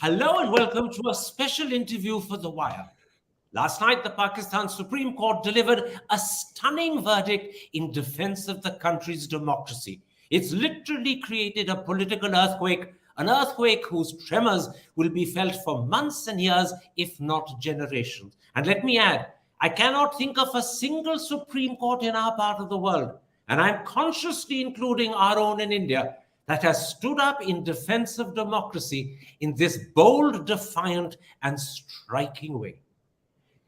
Hello and welcome to a special interview for The Wire. Last night, the Pakistan Supreme Court delivered a stunning verdict in defense of the country's democracy. It's literally created a political earthquake, an earthquake whose tremors will be felt for months and years, if not generations. And let me add, I cannot think of a single Supreme Court in our part of the world, and I'm consciously including our own in India, that has stood up in defense of democracy in this bold, defiant, and striking way.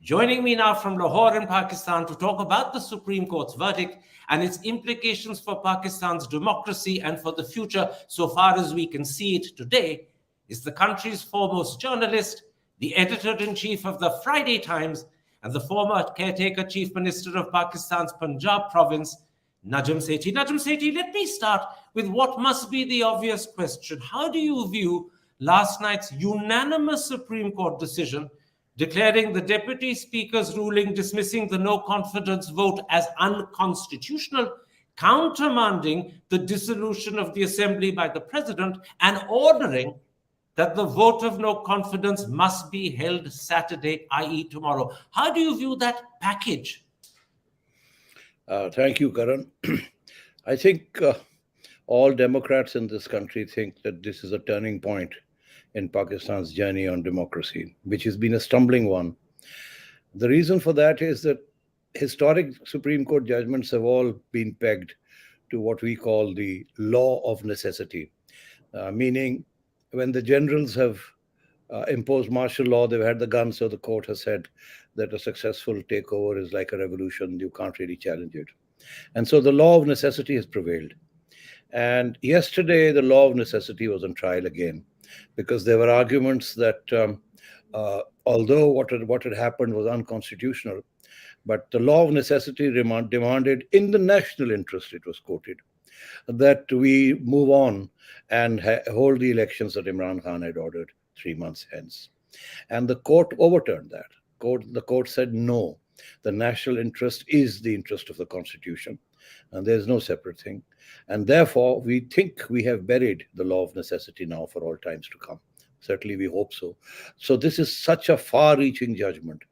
Joining me now from Lahore in Pakistan to talk about the Supreme Court's verdict and its implications for Pakistan's democracy and for the future, so far as we can see it today, is the country's foremost journalist, the editor-in-chief of the Friday Times, and the former caretaker chief minister of Pakistan's Punjab province, Najam Sethi. Najam Sethi, let me start with what must be the obvious question. How do you view last night's unanimous Supreme Court decision declaring the Deputy Speaker's ruling dismissing the no confidence vote as unconstitutional, countermanding the dissolution of the Assembly by the President, and ordering that the vote of no confidence must be held Saturday, i.e., tomorrow? How do you view that package? Thank you, Karan. I think all Democrats in this country think that this is a turning point in Pakistan's journey on democracy, which has been a stumbling one. The reason for that is that historic Supreme Court judgments have all been pegged to what we call the law of necessity, meaning when the generals have imposed martial law, they've had the guns, so the court has said that a successful takeover is like a revolution, you can't really challenge it. And so the law of necessity has prevailed. And yesterday, the law of necessity was on trial again, because there were arguments that although what had happened was unconstitutional, but the law of necessity demanded, in the national interest, it was quoted, that we move on and hold the elections that Imran Khan had ordered 3 months hence. And the court overturned that. The court said, no, the national interest is the interest of the Constitution, and there's no separate thing. And therefore, we think we have buried the law of necessity now for all times to come. Certainly, we hope so. So this is such a far-reaching judgment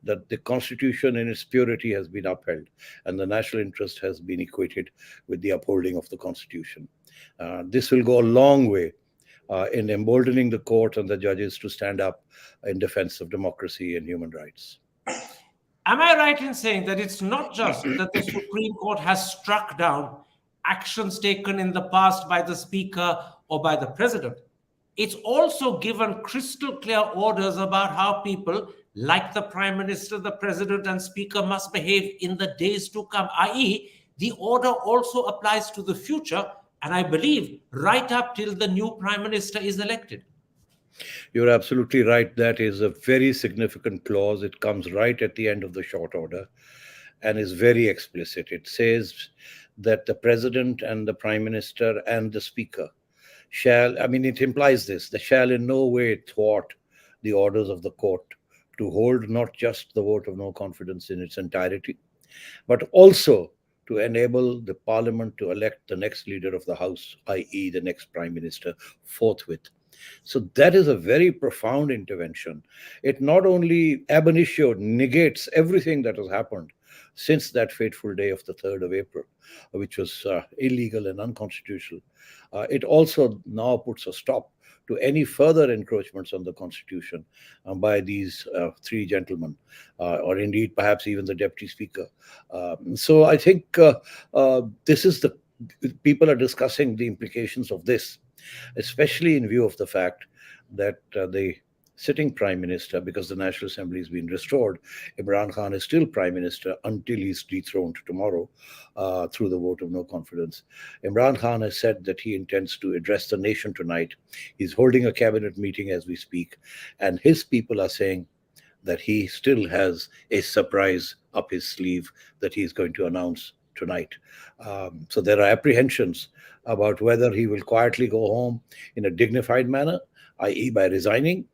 that the Constitution in its purity has been upheld, and the national interest has been equated with the upholding of the Constitution. This will go a long way in emboldening the court and the judges to stand up in defense of democracy and human rights. Am I right in saying that it's not just that the Supreme Court has struck down actions taken in the past by the Speaker or by the President? It's also given crystal clear orders about how people like the Prime Minister, the President, and Speaker must behave in the days to come, i.e., the order also applies to the future, and I believe right up till the new Prime Minister is elected. You're absolutely right. That is a very significant clause. It comes right at the end of the short order and is very explicit. It says that the President and the Prime Minister and the Speaker it implies this, they shall in no way thwart the orders of the court to hold not just the vote of no confidence in its entirety, but also to enable the Parliament to elect the next leader of the House, i.e., the next Prime Minister, forthwith. So that is a very profound intervention. It not only ab initio negates everything that has happened since that fateful day of the 3rd of April, which was illegal and unconstitutional, it also now puts a stop to any further encroachments on the Constitution by these three gentlemen, or indeed perhaps even the Deputy Speaker. So I think this is people are discussing the implications of this, especially in view of the fact that the sitting Prime Minister, because the National Assembly has been restored, Imran Khan is still Prime Minister until he's dethroned tomorrow through the vote of no confidence. Imran Khan has said that he intends to address the nation tonight. He's holding a cabinet meeting as we speak, and his people are saying that he still has a surprise up his sleeve that he's going to announce tonight. So there are apprehensions about whether he will quietly go home in a dignified manner, i.e. by resigning,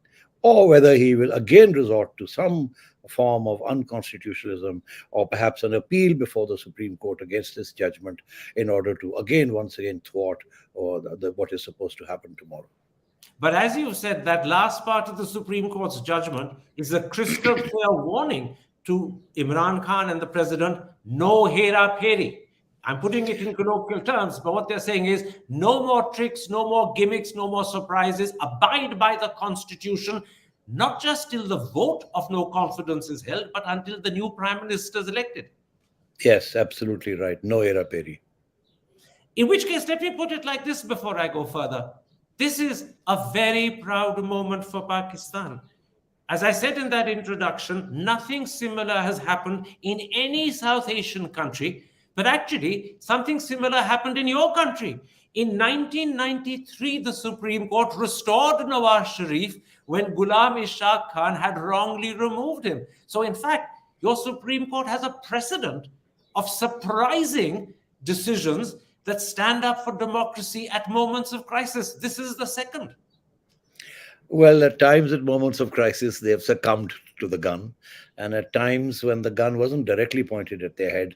or whether he will again resort to some form of unconstitutionalism or perhaps an appeal before the Supreme Court against this judgment in order to once again thwart what is supposed to happen tomorrow. But as you said, that last part of the Supreme Court's judgment is a crystal clear warning to Imran Khan and the president, no hera peri. I'm putting it in colloquial terms, but what they're saying is no more tricks, no more gimmicks, no more surprises. Abide by the constitution, not just till the vote of no confidence is held, but until the new prime minister is elected. Yes, absolutely right. No era peri. In which case, let me put it like this before I go further. This is a very proud moment for Pakistan. As I said in that introduction, nothing similar has happened in any South Asian country, but actually, something similar happened in your country. In 1993, the Supreme Court restored Nawaz Sharif when Ghulam Ishaq Khan had wrongly removed him. So, in fact, your Supreme Court has a precedent of surprising decisions that stand up for democracy at moments of crisis. This is the second. Well, at times, at moments of crisis, they have succumbed to the gun. And at times when the gun wasn't directly pointed at their head,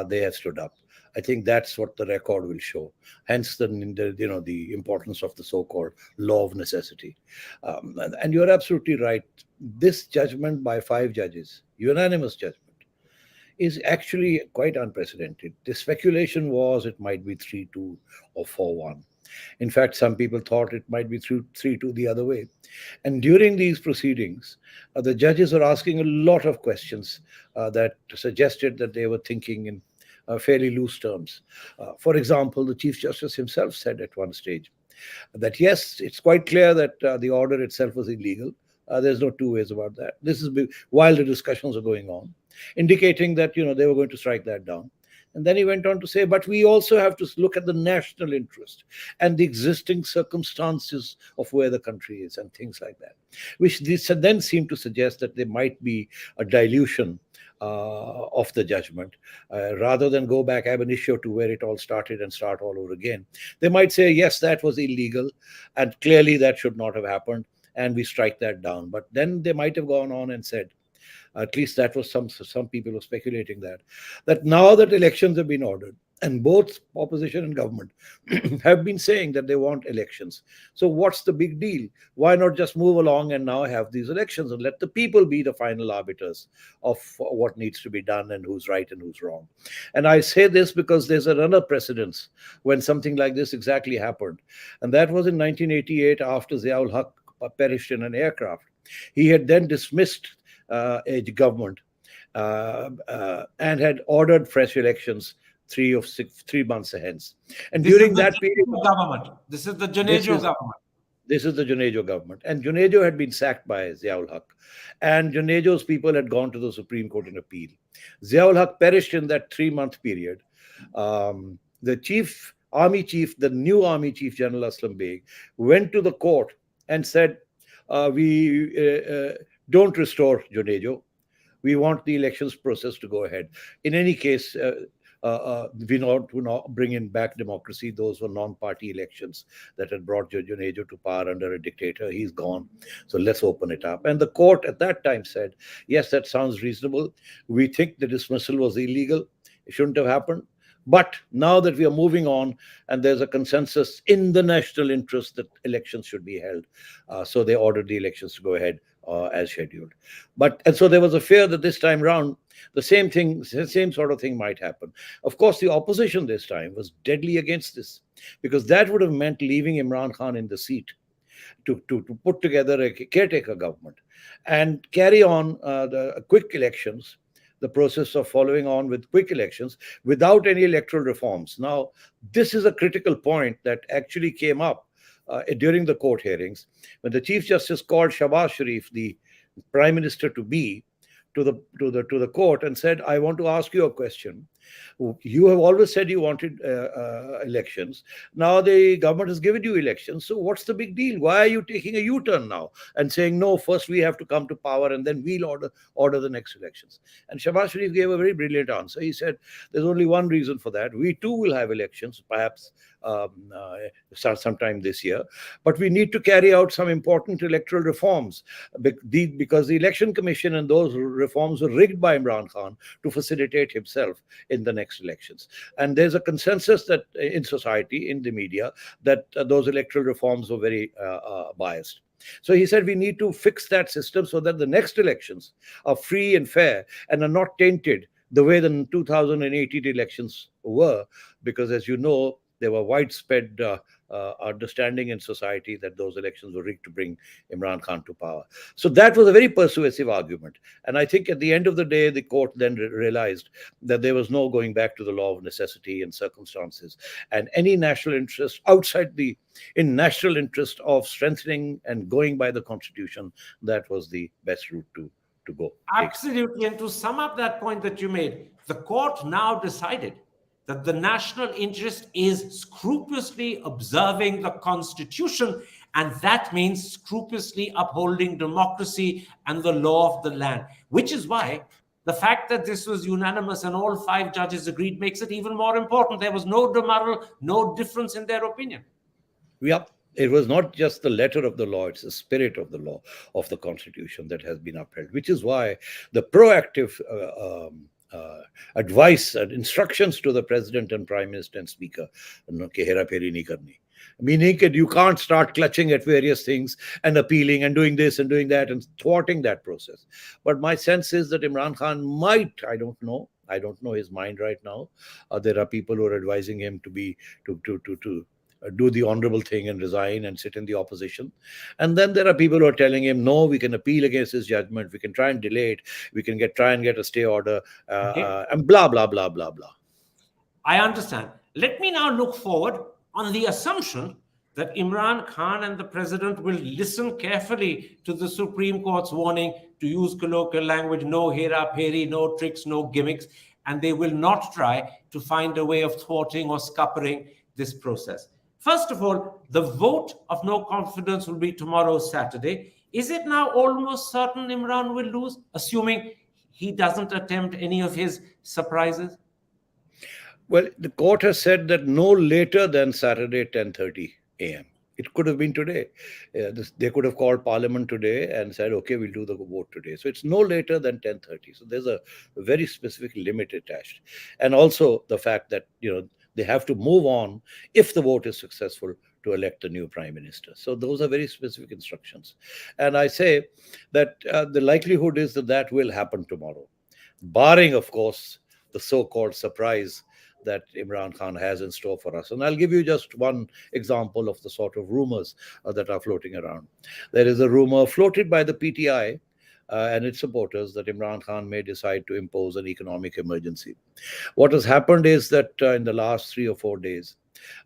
they have stood up. I think that's what the record will show. Hence, the importance of the so-called law of necessity. And you're absolutely right. This judgment by 5 judges, unanimous judgment, is actually quite unprecedented. The speculation was it might be 3-2 or 4-1. In fact, some people thought it might be 3-2 the other way. And during these proceedings, the judges are asking a lot of questions that suggested that they were thinking in fairly loose terms. For example, the Chief Justice himself said at one stage that, yes, it's quite clear that the order itself was illegal. There's no two ways about that. This is while the discussions are going on, indicating that, they were going to strike that down. And then he went on to say, but we also have to look at the national interest and the existing circumstances of where the country is and things like that, which this then seemed to suggest that there might be a dilution of the judgment, rather than go back ab initio to where it all started and start all over again. They might say, yes, that was illegal, and clearly that should not have happened, and we strike that down. But then they might have gone on and said, at least that was some people were speculating that now that elections have been ordered, and both opposition and government have been saying that they want elections. So what's the big deal? Why not just move along and now have these elections and let the people be the final arbiters of what needs to be done and who's right and who's wrong? And I say this because there's another precedence when something like this exactly happened. And that was in 1988 after Ziaul Haq perished in an aircraft. He had then dismissed a government and had ordered fresh elections 3 months hence. And This during is the that period, Junejo government. This is the Junejo government. this is the Junejo government. And Junejo had been sacked by Ziaul Haq. And Junejo's people had gone to the Supreme Court in appeal. Ziaul Haq perished in that 3-month period. The army chief, the new army chief, General Aslam Beg, went to the court and said, we don't restore Junejo. We want the elections process to go ahead. In any case, we not bring in back democracy. Those were non-party elections that had brought Junejo to power under a dictator. He's gone. So let's open it up. And the court at that time said, yes, that sounds reasonable. We think the dismissal was illegal. It shouldn't have happened. But now that we are moving on and there's a consensus in the national interest that elections should be held, so they ordered the elections to go ahead as scheduled. And so there was a fear that this time round, the same sort of thing might happen. Of course, the opposition this time was deadly against this, because that would have meant leaving Imran Khan in the seat to put together a caretaker government and carry on the quick elections, the process of following on with quick elections without any electoral reforms. Now, this is a critical point that actually came up during the court hearings when the Chief Justice called Shahbaz Sharif, the Prime Minister to be, to the court and said, I want to ask you a question. You have always said you wanted elections. Now the government has given you elections. So what's the big deal? Why are you taking a U-turn now and saying, no, first we have to come to power and then we'll order the next elections? And Shahbaz Sharif gave a very brilliant answer. He said, there's only one reason for that. We too will have elections, perhaps sometime this year. But we need to carry out some important electoral reforms because the Election Commission and those reforms were rigged by Imran Khan to facilitate himself in the next elections. And there's a consensus that in society, in the media, that those electoral reforms were very biased. So he said we need to fix that system so that the next elections are free and fair and are not tainted the way the 2018 elections were, because as you know, there were widespread understanding in society that those elections were rigged to bring Imran Khan to power. So that was a very persuasive argument. And I think at the end of the day, the court then realized that there was no going back to the law of necessity and circumstances. And any national interest in national interest of strengthening and going by the constitution, that was the best route to go. Absolutely. And to sum up that point that you made, the court now decided that the national interest is scrupulously observing the constitution, and that means scrupulously upholding democracy and the law of the land, which is why the fact that this was unanimous and all 5 judges agreed makes it even more important. There was no demurral, no difference in their opinion. Yep. It was not just the letter of the law, it's the spirit of the law of the constitution that has been upheld, which is why the proactive advice and instructions to the president and prime minister and speaker, meaning that you can't start clutching at various things and appealing and doing this and doing that and thwarting that process. But my sense is that Imran Khan might, I don't know his mind right now. There are people who are advising him to do the honorable thing and resign and sit in the opposition. And then there are people who are telling him, no, we can appeal against his judgment. We can try and delay it. We can try and get a stay order and blah, blah, blah, blah, blah. I understand. Let me now look forward on the assumption that Imran Khan and the president will listen carefully to the Supreme Court's warning, to use colloquial language, no hera-pheri, no tricks, no gimmicks, and they will not try to find a way of thwarting or scuppering this process. First of all, the vote of no confidence will be tomorrow, Saturday. Is it now almost certain Imran will lose, assuming he doesn't attempt any of his surprises? Well, the court has said that no later than Saturday, 10:30 a.m. It could have been today. They could have called Parliament today and said, okay, we'll do the vote today. So it's no later than 10:30. So there's a very specific limit attached. And also the fact that, they have to move on if the vote is successful to elect a new prime minister. So those are very specific instructions. And I say that the likelihood is that will happen tomorrow, barring, of course, the so-called surprise that Imran Khan has in store for us. And I'll give you just one example of the sort of rumors that are floating around. There is a rumor floated by the PTI and its supporters that Imran Khan may decide to impose an economic emergency. What has happened is that in the last 3 or 4 days,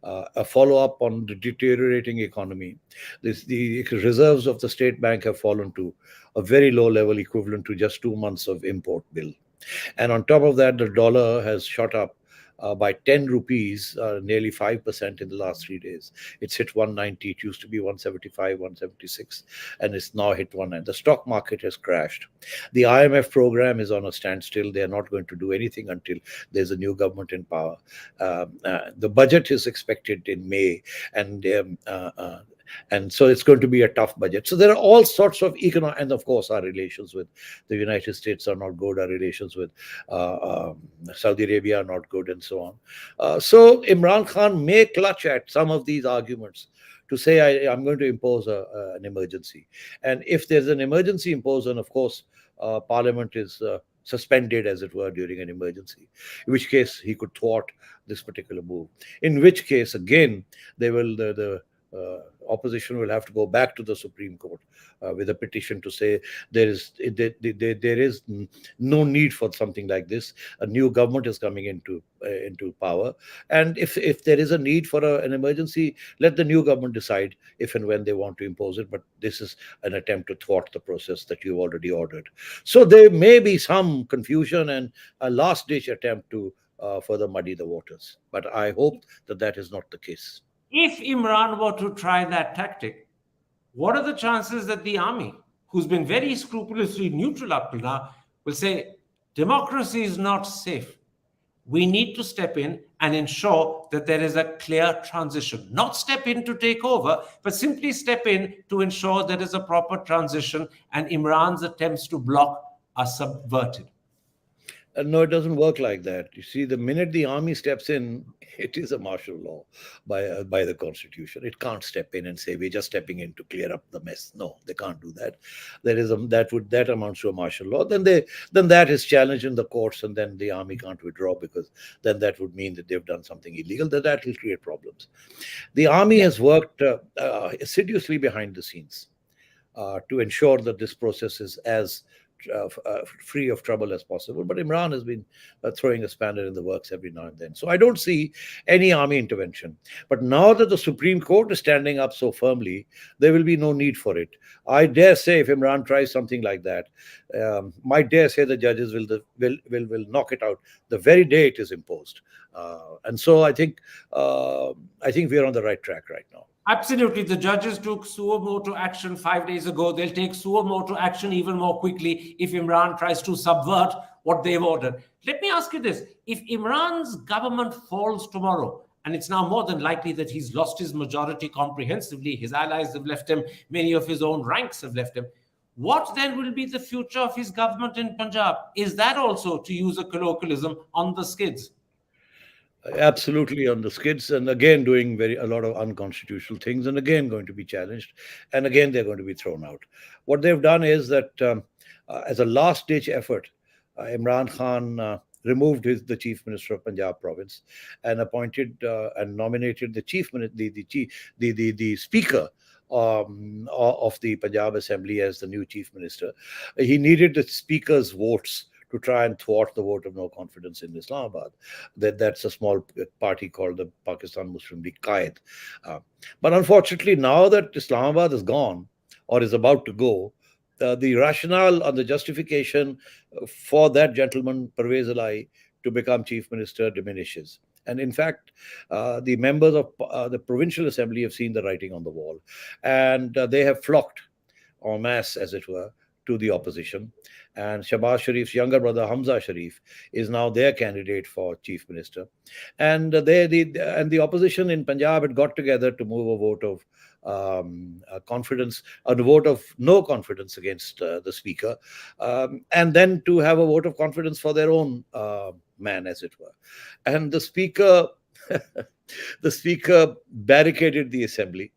a follow-up on the deteriorating economy, the reserves of the state bank have fallen to a very low level equivalent to just 2 months of import bill. And on top of that, the dollar has shot up by 10 rupees, nearly 5% in the last 3 days. It's hit 190. It used to be 175, 176, and it's now hit 190. The stock market has crashed. The IMF program is on a standstill. They are not going to do anything until there's a new government in power. The budget is expected in May, and so it's going to be a tough budget. So there are all sorts of economic, and of course our relations with the United States are not good. Our relations with Saudi Arabia are not good, and so on. So Imran Khan may clutch at some of these arguments to say, I'm going to impose an emergency. And if there's an emergency imposed, then of course Parliament is suspended, as it were, during an emergency, in which case he could thwart this particular move. In which case, again, the opposition will have to go back to the Supreme Court with a petition to say there is no need for something like this. A new government is coming into power, and if there is a need for an emergency, let the new government decide if and when they want to impose it. But this is an attempt to thwart the process that you've already ordered. So there may be some confusion and a last-ditch attempt to further muddy the waters. But I hope that is not the case. If Imran were to try that tactic, what are the chances that the army, who's been very scrupulously neutral up to now, will say democracy is not safe? We need to step in and ensure that there is a clear transition. Not step in to take over, but simply step in to ensure there is a proper transition and Imran's attempts to block are subverted. No, it doesn't work like that. You see, the minute the army steps in, it is a martial law by the constitution. It can't step in and say we're just stepping in to clear up the mess. No, they can't do that. That amounts to a martial law. Then that is challenged in the courts, and then the army can't withdraw, because then that would mean that they've done something illegal. That will create problems. The army has worked assiduously behind the scenes to ensure that this process is as free of trouble as possible. But Imran has been throwing a spanner in the works every now and then. So I don't see any army intervention. But now that the Supreme Court is standing up so firmly, there will be no need for it. I dare say if Imran tries something like that, I dare say the judges will knock it out the very day it is imposed. And so I think we're on the right track right now. Absolutely. The judges took suo motu action 5 days ago. They'll take suo motu action even more quickly if Imran tries to subvert what they've ordered. Let me ask you this. If Imran's government falls tomorrow, and it's now more than likely that he's lost his majority comprehensively, his allies have left him, many of his own ranks have left him, what then will be the future of his government in Punjab? Is that also, to use a colloquialism, on the skids? Absolutely on the skids, and again doing a lot of unconstitutional things, and again going to be challenged, and again they're going to be thrown out. What they've done is that, as a last-ditch effort, Imran Khan removed the chief minister of Punjab province and appointed and nominated the the speaker of the Punjab Assembly as the new chief minister. He needed the speaker's votes to try and thwart the vote of no confidence in Islamabad. That's a small party called the Pakistan Muslim League Qaid. But unfortunately, now that Islamabad is gone or is about to go, the rationale and the justification for that gentleman, Pervez Alai, to become chief minister diminishes. And in fact, the members of the provincial assembly have seen the writing on the wall, and they have flocked en masse, as it were, to the opposition. And Shahbaz Sharif's younger brother, Hamza Sharif, is now their candidate for chief minister. And the opposition in Punjab had got together to move a vote of confidence, a vote of no confidence against the speaker, and then to have a vote of confidence for their own man, as it were. And the speaker, the speaker barricaded the assembly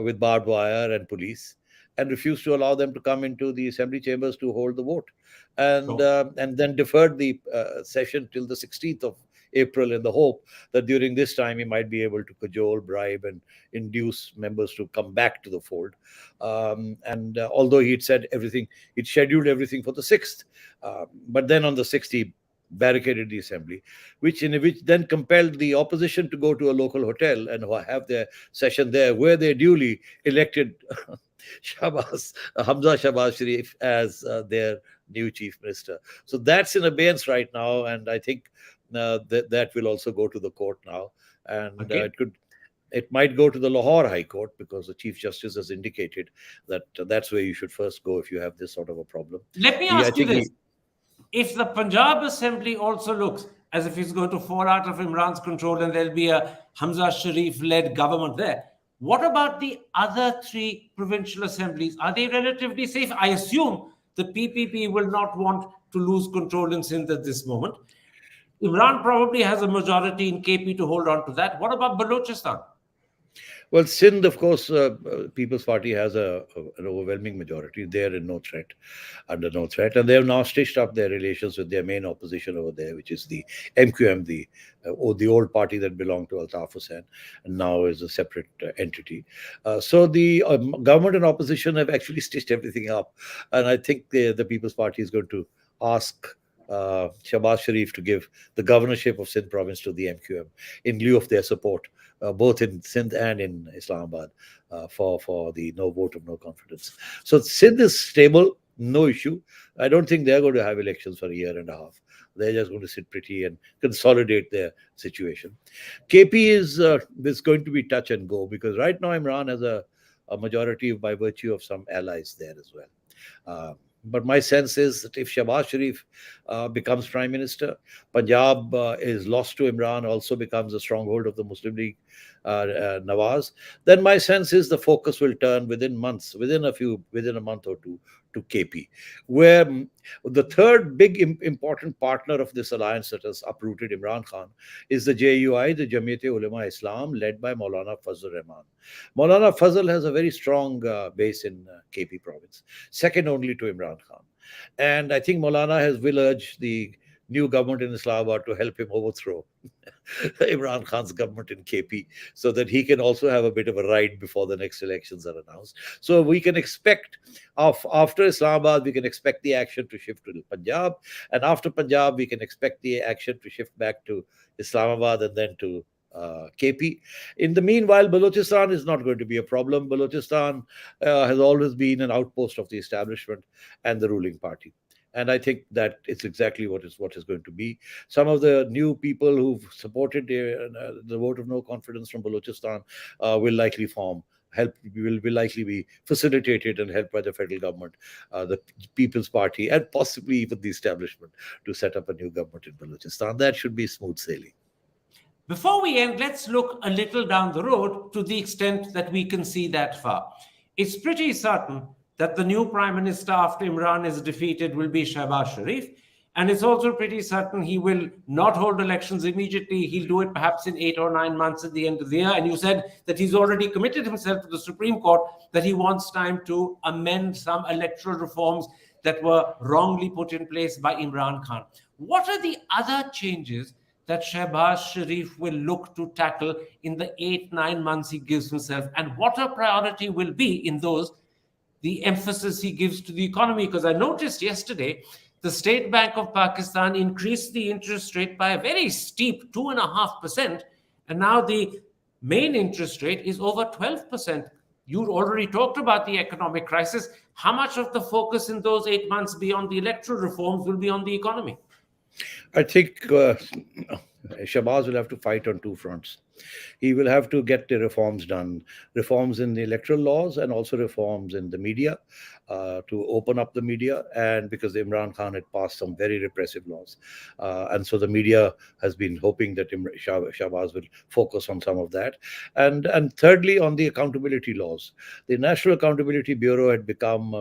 with barbed wire and police, and refused to allow them to come into the assembly chambers to hold the vote, and then deferred the session till the 16th of April in the hope that during this time he might be able to cajole, bribe, and induce members to come back to the fold. And although he'd said everything, he'd scheduled everything for the 6th, but then on the 6th he barricaded the assembly, which then compelled the opposition to go to a local hotel and have their session there, where they duly elected Hamza Shahbaz Sharif as their new chief minister. So that's in abeyance right now, and I think that will also go to the court now, and it might go to the Lahore High Court, because the Chief Justice has indicated that that's where you should first go if you have this sort of a problem. Let me ask you this. If the Punjab Assembly also looks as if it's going to fall out of Imran's control and there'll be a Hamza Sharif-led government there, what about the other 3 provincial assemblies? Are they relatively safe? I assume the PPP will not want to lose control in Sindh at this moment. Imran probably has a majority in KP to hold on to that. What about Balochistan? Well, Sindh, of course, People's Party has an overwhelming majority. They're under no threat. And they have now stitched up their relations with their main opposition over there, which is the MQM, the old party that belonged to Altaf Hussain, and now is a separate entity. So the government and opposition have actually stitched everything up. And I think the People's Party is going to ask Shahbaz Sharif to give the governorship of Sindh province to the MQM in lieu of their support, both in Sindh and in Islamabad, for the vote of no confidence. So Sindh is stable, no issue. I don't think they're going to have elections for a year and a half. They're just going to sit pretty and consolidate their situation. KP is going to be touch and go, because right now Imran has a majority by virtue of some allies there as well. But my sense is that if Shahbaz Sharif becomes prime minister, Punjab is lost to Imran, also becomes a stronghold of the Muslim League, Nawaz, then my sense is the focus will turn within months, within a month or two, to KP, where the third big important partner of this alliance that has uprooted Imran Khan is the JUI, the Jamiyat-e-Ulema Islam, led by Maulana Fazl Rahman. Maulana Fazl has a very strong base in KP province, second only to Imran Khan. And I think will urge the new government in Islamabad to help him overthrow Imran Khan's government in KP so that he can also have a bit of a ride before the next elections are announced. So we can expect, after Islamabad, we can expect the action to shift to Punjab. And after Punjab, we can expect the action to shift back to Islamabad and then to KP. In the meanwhile, Balochistan is not going to be a problem. Balochistan has always been an outpost of the establishment and the ruling party. And I think that it's exactly what is going to be. Some of the new people who've supported the vote of no confidence from Balochistan will likely form help will likely be facilitated and helped by the federal government, the People's Party, and possibly even the establishment to set up a new government in Balochistan. That should be smooth sailing. Before we end, let's look a little down the road to the extent that we can see that far. It's pretty certain that the new prime minister after Imran is defeated will be Shahbaz Sharif. And it's also pretty certain he will not hold elections immediately. He'll do it perhaps in 8 or 9 months at the end of the year. And you said that he's already committed himself to the Supreme Court, that he wants time to amend some electoral reforms that were wrongly put in place by Imran Khan. What are the other changes that Shahbaz Sharif will look to tackle in the 8-9 months he gives himself? And what a priority will be in those, the emphasis he gives to the economy? Because I noticed yesterday, the State Bank of Pakistan increased the interest rate by a very steep 2.5%. And now the main interest rate is over 12%. You already talked about the economic crisis. How much of the focus in those 8 months beyond the electoral reforms will be on the economy? I think Shahbaz will have to fight on two fronts. He will have to get the reforms done, reforms in the electoral laws and also reforms in the media, to open up the media. And because Imran Khan had passed some very repressive laws. And so the media has been hoping that Shahbaz will focus on some of that. And thirdly, on the accountability laws. The National Accountability Bureau had become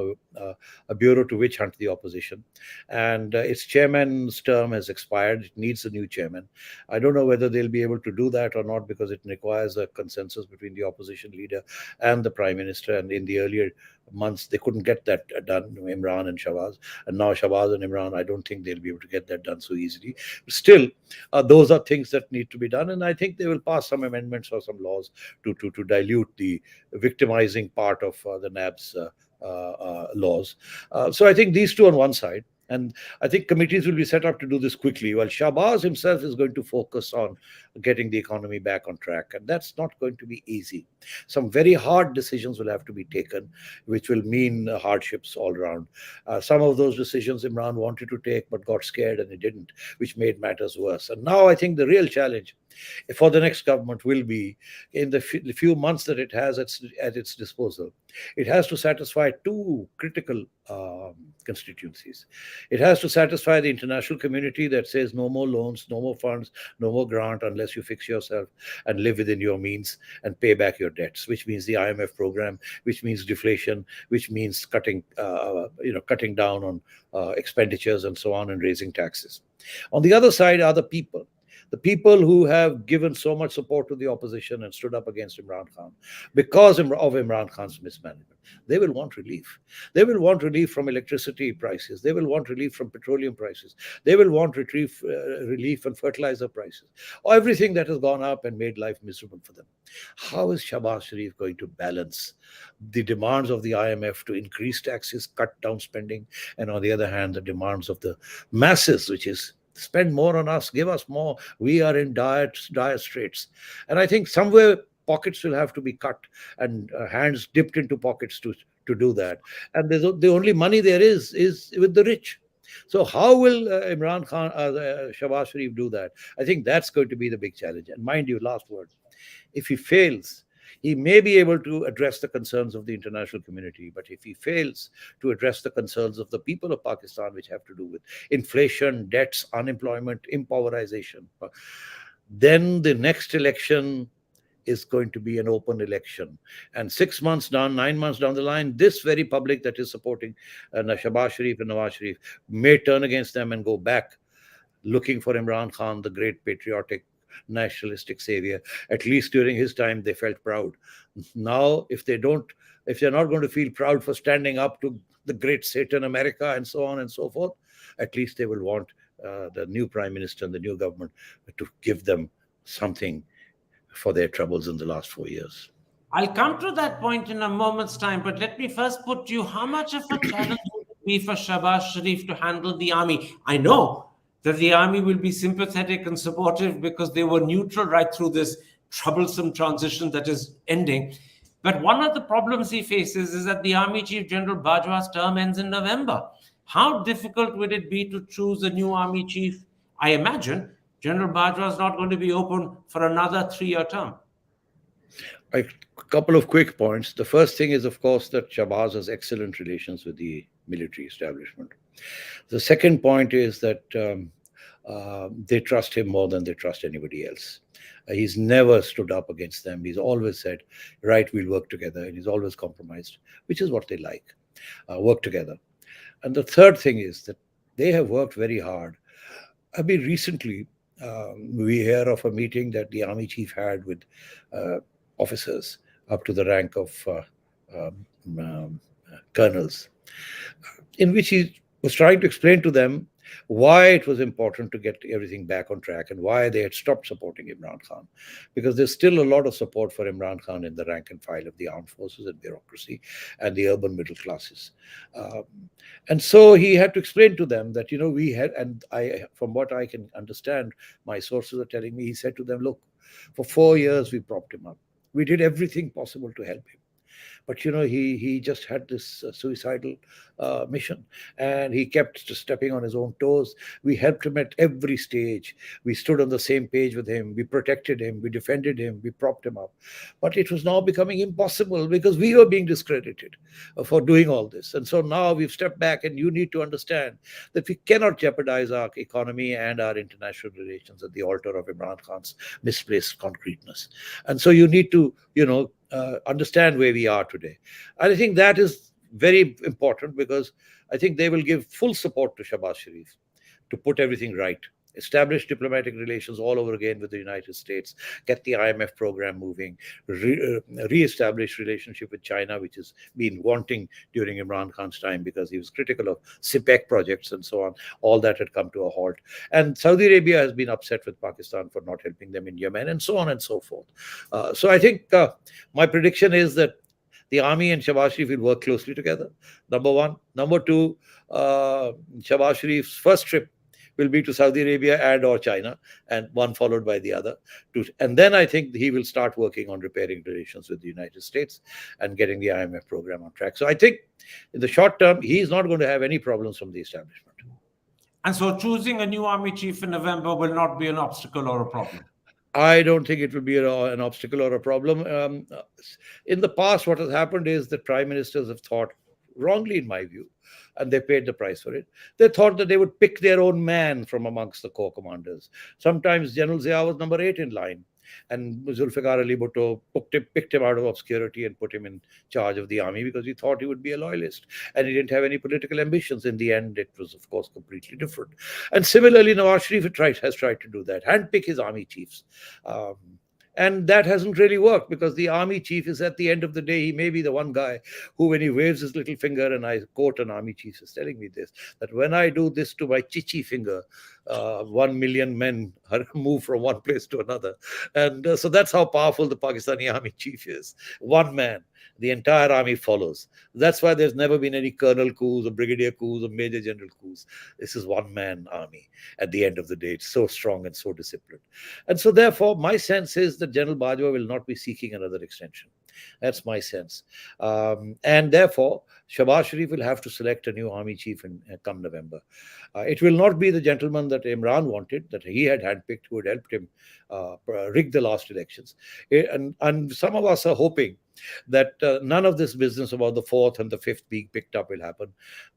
a bureau to witch hunt the opposition. And its chairman's term has expired. It needs a new chairman. I don't know whether they'll be able to do that or not, because it requires a consensus between the opposition leader and the prime minister. And in the earlier months, they couldn't get that done, Imran and Shahbaz. And now Shahbaz and Imran, I don't think they'll be able to get that done so easily. Still, those are things that need to be done. And I think they will pass some amendments or some laws to dilute the victimizing part of the NAB's laws. So I think these two on one side. And I think committees will be set up to do this quickly, while Shahbaz himself is going to focus on getting the economy back on track. And that's not going to be easy. Some very hard decisions will have to be taken, which will mean hardships all around. Some of those decisions Imran wanted to take but got scared and he didn't, which made matters worse. And now I think the real challenge for the next government will be, in the few months that it has at its disposal, it has to satisfy two critical constituencies. It has to satisfy the international community that says no more loans, no more funds, no more grant unless you fix yourself and live within your means and pay back your debts, which means the IMF program, which means deflation, which means cutting down on expenditures and so on, and raising taxes. On the other side are the people who have given so much support to the opposition and stood up against Imran Khan because of Imran Khan's mismanagement. They will want relief. They will want relief from electricity prices. They will want relief from petroleum prices. They will want relief from fertilizer prices. Everything that has gone up and made life miserable for them. How is Shahbaz Sharif going to balance the demands of the IMF to increase taxes, cut down spending, and on the other hand, the demands of the masses, which is spend more on us, give us more. We are in dire straits. And I think somewhere pockets will have to be cut and hands dipped into pockets to do that. And the only money there is with the rich. So how will Imran Khan, Shahbaz Sharif do that? I think that's going to be the big challenge. And mind you, last word, if he fails, He may be able to address the concerns of the international community, but if he fails to address the concerns of the people of Pakistan, which have to do with inflation, debts, unemployment, impoverization, then the next election is going to be an open election. And 6 months down, 9 months down the line, this very public that is supporting Shahbaz Sharif and Nawaz Sharif may turn against them and go back looking for Imran Khan, the great patriotic nationalistic savior. At least during his time, they felt proud. Now, if they're not going to feel proud for standing up to the great Satan America and so on and so forth, at least they will want the new prime minister and the new government to give them something for their troubles in the last 4 years. I'll come to that point in a moment's time, but let me first put to you, how much of a challenge would it be for Shahbaz Sharif to handle the army? I know that the army will be sympathetic and supportive because they were neutral right through this troublesome transition that is ending. But one of the problems he faces is that the Army Chief General Bajwa's term ends in November. How difficult would it be to choose a new Army Chief? I imagine General Bajwa is not going to be open for another 3-year term. A couple of quick points. The first thing is, of course, that Shahbaz has excellent relations with the military establishment. The second point is that they trust him more than they trust anybody else. He's never stood up against them. He's always said, right, we'll work together. And he's always compromised, which is what they like, work together. And the third thing is that they have worked very hard. I mean, recently, we hear of a meeting that the army chief had with officers up to the rank of colonels, in which he was trying to explain to them why it was important to get everything back on track and why they had stopped supporting Imran Khan. Because there's still a lot of support for Imran Khan in the rank and file of the armed forces and bureaucracy and the urban middle classes. And so he had to explain to them that, we had, and I, from what I can understand, my sources are telling me, he said to them, look, for 4 years we propped him up. We did everything possible to help him. But, he just had this suicidal mission, and he kept stepping on his own toes. We helped him at every stage. We stood on the same page with him. We protected him. We defended him. We propped him up. But it was now becoming impossible because we were being discredited for doing all this. And so now we've stepped back, and you need to understand that we cannot jeopardize our economy and our international relations at the altar of Imran Khan's misplaced concreteness. And so you need to, understand where we are today. And I think that is very important because I think they will give full support to Shahbaz Sharif to put everything right, establish diplomatic relations all over again with the United States, get the IMF program moving, re-establish relationship with China, which has been wanting during Imran Khan's time because he was critical of CPEC projects and so on. All that had come to a halt. And Saudi Arabia has been upset with Pakistan for not helping them in Yemen and so on and so forth. So I think my prediction is that the army and Shahbaz Sharif will work closely together, number one. Number two, Shahbaz Sharif's first trip will be to Saudi Arabia and or China, and one followed by the other. And then I think he will start working on repairing relations with the United States and getting the IMF program on track. So I think in the short term, he's not going to have any problems from the establishment. And so choosing a new army chief in November will not be an obstacle or a problem? I don't think it will be an obstacle or a problem. In the past, what has happened is that prime ministers have thought, wrongly in my view, and they paid the price for it. They thought that they would pick their own man from amongst the corps commanders. Sometimes General Zia was number 8 in line, and Zulfikar Ali Bhutto picked him out of obscurity and put him in charge of the army because he thought he would be a loyalist, and he didn't have any political ambitions. In the end, it was, of course, completely different. And similarly, Nawaz Sharif has tried to do that, handpick his army chiefs. And that hasn't really worked because the army chief is, at the end of the day, he may be the one guy who, when he waves his little finger, and I quote an army chief is telling me this, that when I do this to my chichi finger, 1 million men move from one place to another. And so that's how powerful the Pakistani army chief is. One man. The entire army follows. That's why there's never been any colonel coups or brigadier coups or major general coups. This is one-man army. At the end of the day, it's so strong and so disciplined. And so therefore, my sense is that General Bajwa will not be seeking another extension. That's my sense. And therefore, Shahbaz Sharif will have to select a new army chief in come November. It will not be the gentleman that Imran wanted, that he had handpicked, who had helped him rig the last elections. And some of us are hoping that none of this business about the fourth and the fifth being picked up will happen.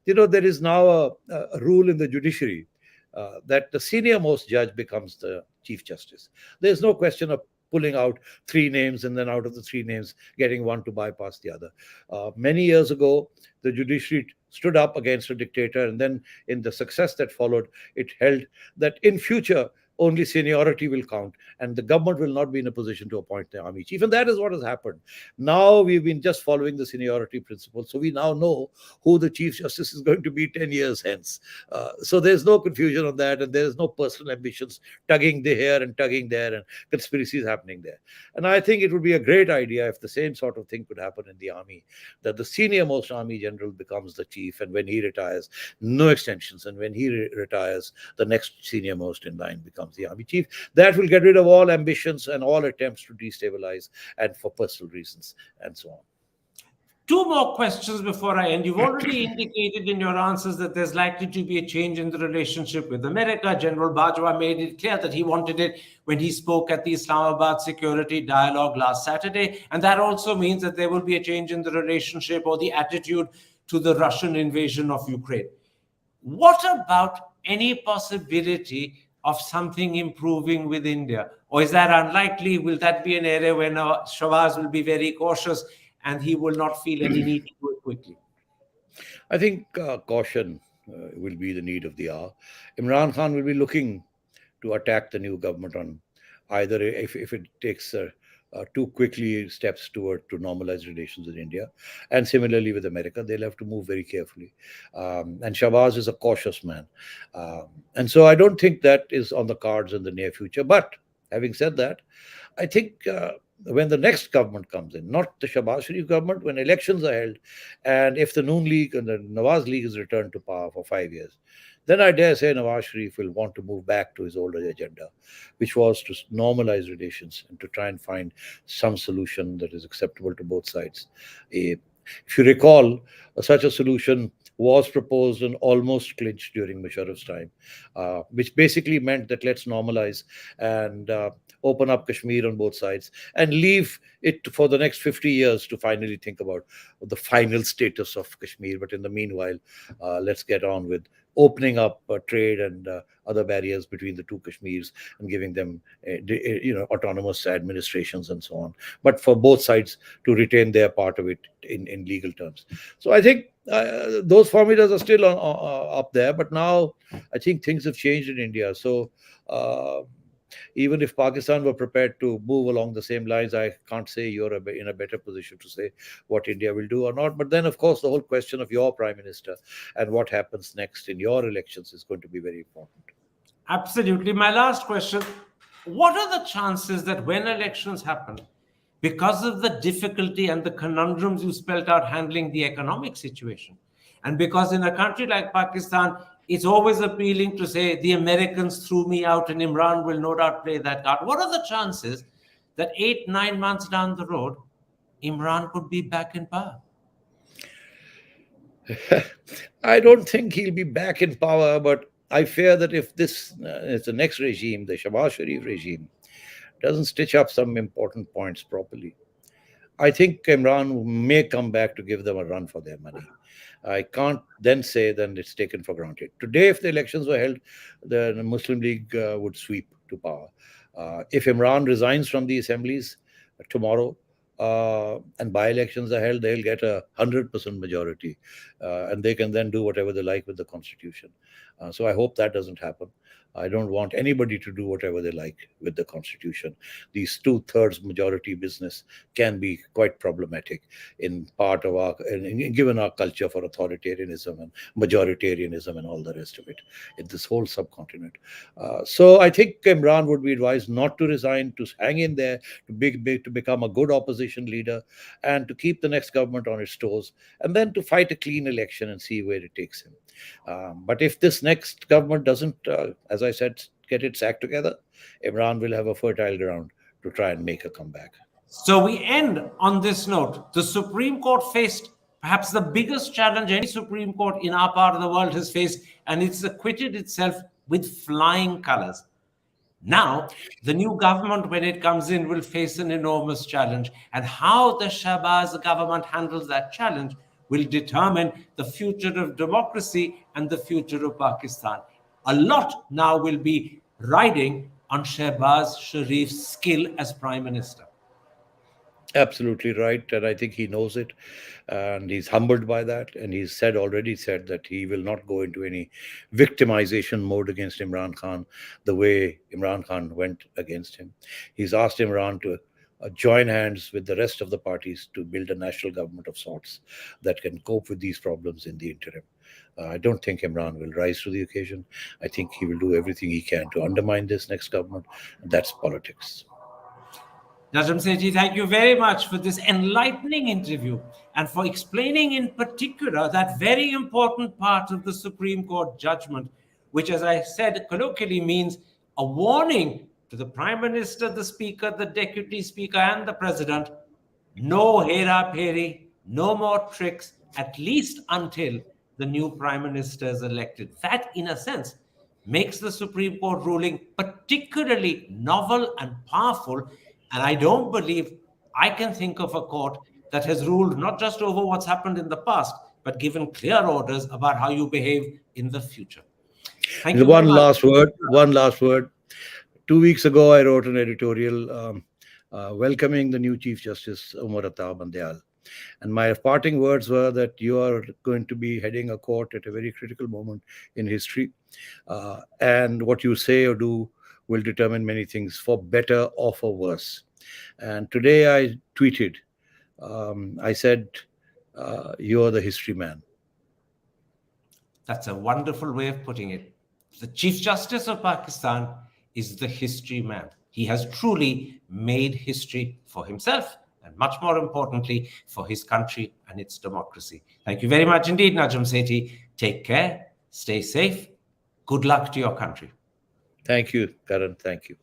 There is now a rule in the judiciary that the senior most judge becomes the chief justice. There's no question of pulling out three names and then out of the three names getting one to bypass the other. Many years ago, the judiciary stood up against a dictator, and then in the success that followed, it held that in future only seniority will count, and the government will not be in a position to appoint the army chief. And that is what has happened. Now we've been just following the seniority principle. So we now know who the chief justice is going to be 10 years hence. So there's no confusion on that, and there's no personal ambitions tugging here and tugging there and conspiracies happening there. And I think it would be a great idea if the same sort of thing could happen in the army, that the senior most army general becomes the chief, and when he retires, no extensions. And when he retires, the next senior most in line becomes the army chief. That will get rid of all ambitions and all attempts to destabilize and for personal reasons and so on. Two more questions before I end. You've already indicated in your answers that there's likely to be a change in the relationship with America. General Bajwa made it clear that he wanted it when he spoke at the Islamabad Security Dialogue last Saturday. And that also means that there will be a change in the relationship or the attitude to the Russian invasion of Ukraine. What about any possibility of something improving with India? Or is that unlikely? Will that be an area where Shahbaz will be very cautious and he will not feel any need to do it quickly? I think caution will be the need of the hour. Imran Khan will be looking to attack the new government on either if it takes too quickly steps toward to normalize relations with India, and similarly with America, they'll have to move very carefully. And Shahbaz is a cautious man, and so I don't think that is on the cards in the near future. But having said that, I think when the next government comes in, not the Shahbaz Sharif government, when elections are held, and if the Noon League and the Nawaz League is returned to power for 5 years, then I dare say Nawaz Sharif will want to move back to his older agenda, which was to normalize relations and to try and find some solution that is acceptable to both sides. If you recall, such a solution was proposed and almost clinched during Musharraf's time, which basically meant that let's normalize and open up Kashmir on both sides and leave it for the next 50 years to finally think about the final status of Kashmir. But in the meanwhile, let's get on with opening up trade and other barriers between the two Kashmirs and giving them autonomous administrations and so on, but for both sides to retain their part of it in legal terms. So I think those formulas are still up there, but now I think things have changed in India. So even if Pakistan were prepared to move along the same lines, I can't say you're in a better position to say what India will do or not. But then, of course, the whole question of your prime minister and what happens next in your elections is going to be very important. Absolutely. My last question: what are the chances that when elections happen, because of the difficulty and the conundrums you spelt out handling the economic situation, and because in a country like Pakistan, it's always appealing to say the Americans threw me out and Imran will no doubt play that card. What are the chances that 8-9 months down the road, Imran could be back in power? I don't think he'll be back in power, but I fear that if this is the next regime, the Shahbaz Sharif regime, doesn't stitch up some important points properly, I think Imran may come back to give them a run for their money. I can't then say then it's taken for granted. Today, if the elections were held, the Muslim League would sweep to power. If Imran resigns from the assemblies tomorrow and by-elections are held, they'll get 100% majority, and they can then do whatever they like with the constitution. So I hope that doesn't happen. I don't want anybody to do whatever they like with the constitution. These 2/3 majority business can be quite problematic in part of given our culture for authoritarianism and majoritarianism and all the rest of it in this whole subcontinent. So I think Imran would be advised not to resign, to hang in there, to become a good opposition leader, and to keep the next government on its toes, and then to fight a clean election and see where it takes him. But if this next government doesn't, as I said, get its act together, Imran will have a fertile ground to try and make a comeback. So we end on this note. The Supreme Court faced perhaps the biggest challenge any Supreme Court in our part of the world has faced, and it's acquitted itself with flying colors. Now, the new government, when it comes in, will face an enormous challenge. And how the Shahbaz government handles that challenge will determine the future of democracy and the future of Pakistan. A lot now will be riding on Shahbaz Sharif's skill as Prime Minister. Absolutely right, and I think he knows it, and he's humbled by that. And he's already said that he will not go into any victimization mode against Imran Khan, the way Imran Khan went against him. He's asked Imran to join hands with the rest of the parties to build a national government of sorts that can cope with these problems in the interim. I don't think Imran will rise to the occasion. I think he will do everything he can to undermine this next government. That's politics. Najam Sethi, thank you very much for this enlightening interview and for explaining in particular that very important part of the Supreme Court judgment, which, as I said colloquially, means a warning to the Prime Minister, the Speaker, the Deputy Speaker, and the President: no hera-pheri, no more tricks, at least until the new Prime Minister is elected. That, in a sense, makes the Supreme Court ruling particularly novel and powerful. And I don't believe I can think of a court that has ruled not just over what's happened in the past, but given clear orders about how you behave in the future. Thank you. One last word. 2 weeks ago, I wrote an editorial welcoming the new Chief Justice, Umar Ata Bandial. And my parting words were that you are going to be heading a court at a very critical moment in history. And what you say or do will determine many things, for better or for worse. And today I tweeted, I said, you're the history man. That's a wonderful way of putting it. The Chief Justice of Pakistan is the history man. He has truly made history for himself and, much more importantly, for his country and its democracy. Thank you very much indeed, Najam Sethi. Take care, stay safe. Good luck to your country. Thank you, Karan. Thank you.